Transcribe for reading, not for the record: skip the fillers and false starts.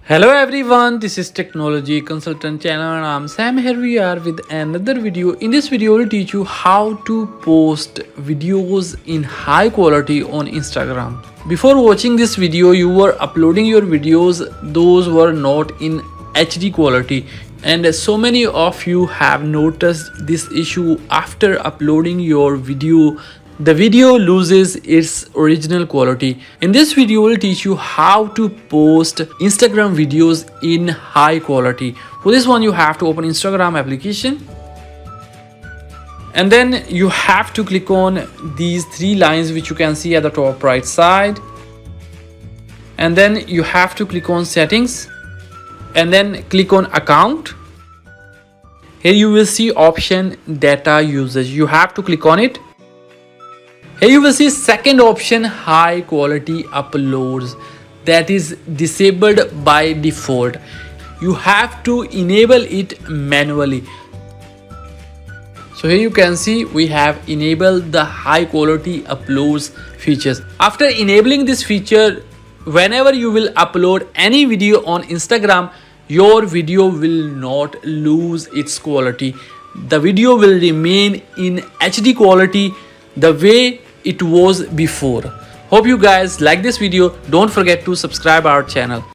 Hello everyone, this is Technology Consultant channel and I'm Sam. Here we are with another video. In this video, I will teach you how to post videos in high quality on Instagram. Before watching this video, you were uploading your videos, those were not in HD quality. And so many of you have noticed this issue after uploading your video. The video loses its original quality. In this video, we'll teach you how to post Instagram videos in high quality. For this one, you have to open Instagram application. And then you have to click on these three lines which you can see at the top right side. And then you have to click on settings. And then click on account. Here you will see option data usage. You have to click on it. Here you will see second option, high quality uploads, that is disabled by default. You have to enable it manually. So here you can see we have enabled the high quality uploads features. After enabling this feature, whenever you will upload any video on Instagram, your video will not lose its quality. The video will remain in HD quality the way it was before. Hope you guys like this video. Don't forget to subscribe our channel.